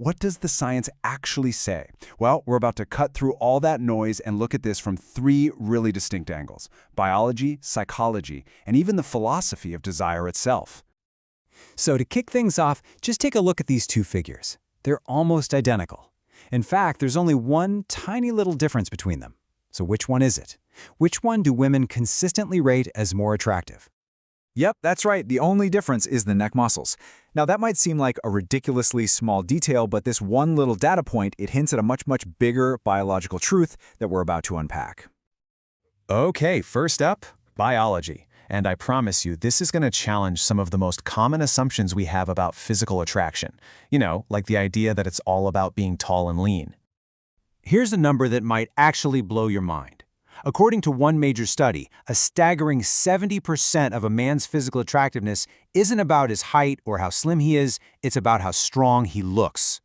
what does the science actually say? Well, we're about to cut through all that noise and look at this from three really distinct angles: biology, psychology, and even the philosophy of desire itself. So to kick things off, just take a look at these two figures. They're almost identical. In fact, there's only one tiny little difference between them. So which one is it? Which one do women consistently rate as more attractive? Yep, that's right. The only difference is the neck muscles. Now, that might seem like a ridiculously small detail, but this one little data point, it hints at a much bigger biological truth that we're about to unpack. Okay, first up, biology. And I promise you, this is going to challenge some of the most common assumptions we have about physical attraction. You know, like the idea that it's all about being tall and lean. Here's a number that might actually blow your mind. According to one major study, a staggering 70% of a man's physical attractiveness isn't about his height or how slim he is, it's about how strong he looks.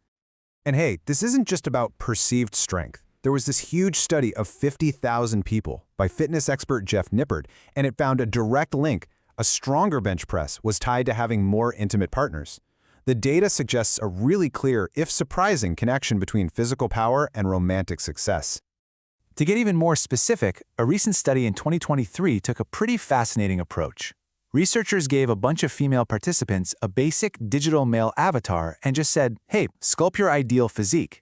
And hey, this isn't just about perceived strength. There was this huge study of 50,000 people by fitness expert Jeff Nippard, and it found a direct link. A stronger bench press was tied to having more intimate partners. The data suggests a really clear, if surprising, connection between physical power and romantic success. To get even more specific, a recent study in 2023 took a pretty fascinating approach. Researchers gave a bunch of female participants a basic digital male avatar and just said, hey, sculpt your ideal physique.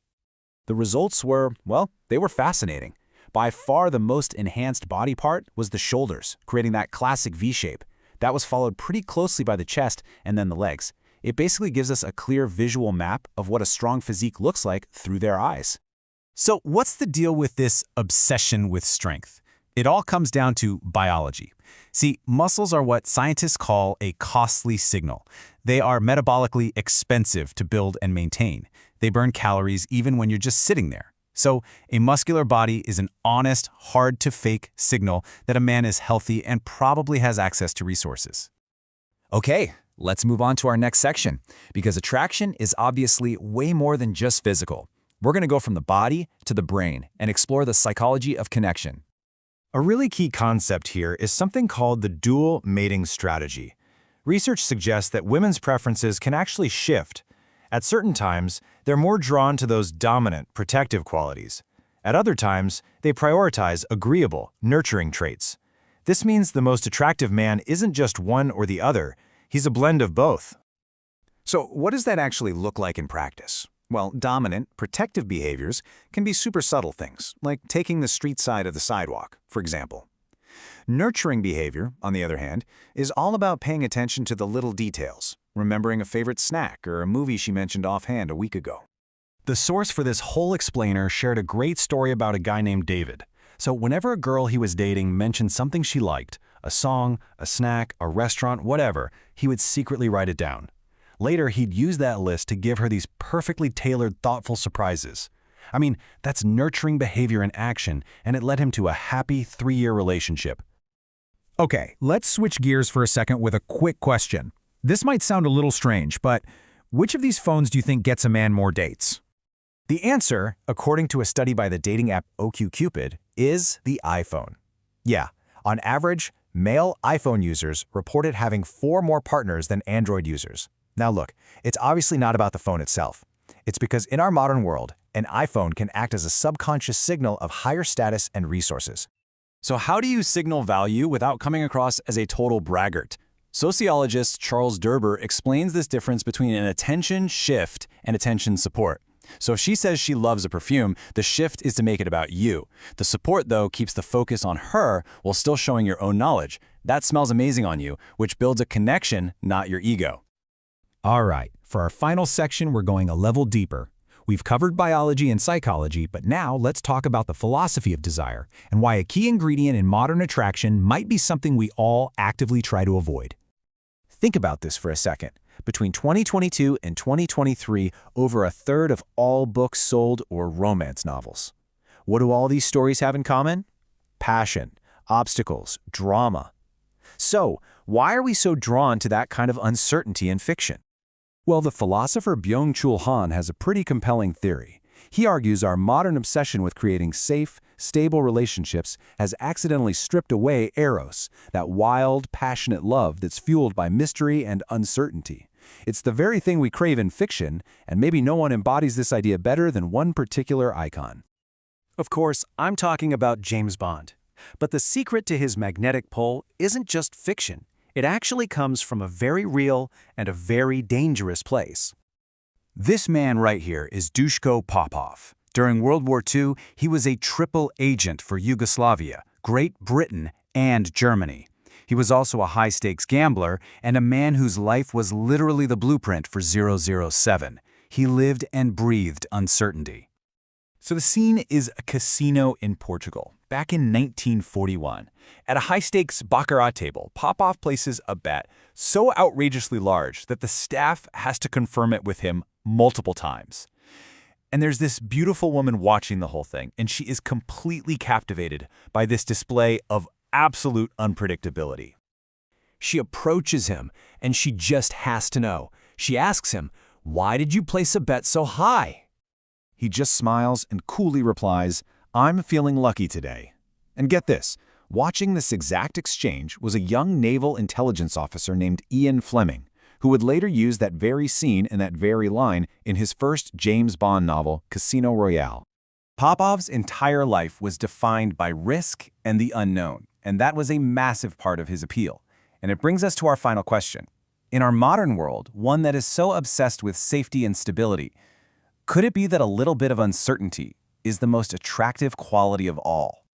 The results were, well, they were fascinating. By far the most enhanced body part was the shoulders, creating that classic V shape. That was followed pretty closely by the chest and then the legs. It basically gives us a clear visual map of what a strong physique looks like through their eyes. So what's the deal with this obsession with strength? It all comes down to biology. See, muscles are what scientists call a costly signal. They are metabolically expensive to build and maintain. They burn calories even when you're just sitting there. So a muscular body is an honest, hard-to-fake signal that a man is healthy and probably has access to resources. Okay, let's move on to our next section, because attraction is obviously way more than just physical. We're going to go from the body to the brain and explore the psychology of connection. A really key concept here is something called the dual mating strategy. Research suggests that women's preferences can actually shift. At certain times, they're more drawn to those dominant, protective qualities. At other times, they prioritize agreeable, nurturing traits. This means the most attractive man isn't just one or the other, he's a blend of both. So what does that actually look like in practice? Well, dominant, protective behaviors can be super subtle things, like taking the street side of the sidewalk, for example. Nurturing behavior, on the other hand, is all about paying attention to the little details, remembering a favorite snack or a movie she mentioned offhand a week ago. The source for this whole explainer shared a great story about a guy named David. So whenever a girl he was dating mentioned something she liked, a song, a snack, a restaurant, whatever, he would secretly write it down. Later, he'd use that list to give her these perfectly tailored, thoughtful surprises. I mean, that's nurturing behavior in action, and it led him to a happy 3-year relationship. Okay, let's switch gears for a second with a quick question. This might sound a little strange, but which of these phones do you think gets a man more dates? The answer, according to a study by the dating app OkCupid, is the iPhone. Yeah, on average, male iPhone users reported having 4 more partners than Android users. Now look, it's obviously not about the phone itself. It's because in our modern world, an iPhone can act as a subconscious signal of higher status and resources. So how do you signal value without coming across as a total braggart? Sociologist Charles Derber explains this difference between an attention shift and attention support. So if she says she loves a perfume, the shift is to make it about you. The support, though, keeps the focus on her while still showing your own knowledge. That smells amazing on you, which builds a connection, not your ego. All right, for our final section, we're going a level deeper. We've covered biology and psychology, but now let's talk about the philosophy of desire and why a key ingredient in modern attraction might be something we all actively try to avoid. Think about this for a second. Between 2022 and 2023, over a third of all books sold were romance novels. What do all these stories have in common? Passion, obstacles, drama. So, why are we so drawn to that kind of uncertainty in fiction? Well, the philosopher Byung-Chul Han has a pretty compelling theory. He argues our modern obsession with creating safe, stable relationships has accidentally stripped away eros, that wild, passionate love that's fueled by mystery and uncertainty. It's the very thing we crave in fiction, and maybe no one embodies this idea better than one particular icon. Of course, I'm talking about James Bond. But the secret to his magnetic pull isn't just fiction. It actually comes from a very real and a very dangerous place. This man right here is Duško Popov. During World War II, he was a triple agent for Yugoslavia, Great Britain, and Germany. He was also a high-stakes gambler and a man whose life was literally the blueprint for 007. He lived and breathed uncertainty. So the scene is a casino in Portugal, back in 1941. At a high-stakes baccarat table, Popov places a bet so outrageously large that the staff has to confirm it with him multiple times. And there's this beautiful woman watching the whole thing, and she is completely captivated by this display of absolute unpredictability. She approaches him, and she just has to know. She asks him, "Why did you place a bet so high?" He just smiles and coolly replies, "I'm feeling lucky today." And get this, watching this exact exchange was a young naval intelligence officer named Ian Fleming, who would later use that very scene and that very line in his first James Bond novel, Casino Royale. Popov's entire life was defined by risk and the unknown, and that was a massive part of his appeal. And it brings us to our final question. In our modern world, one that is so obsessed with safety and stability, could it be that a little bit of uncertainty is the most attractive quality of all?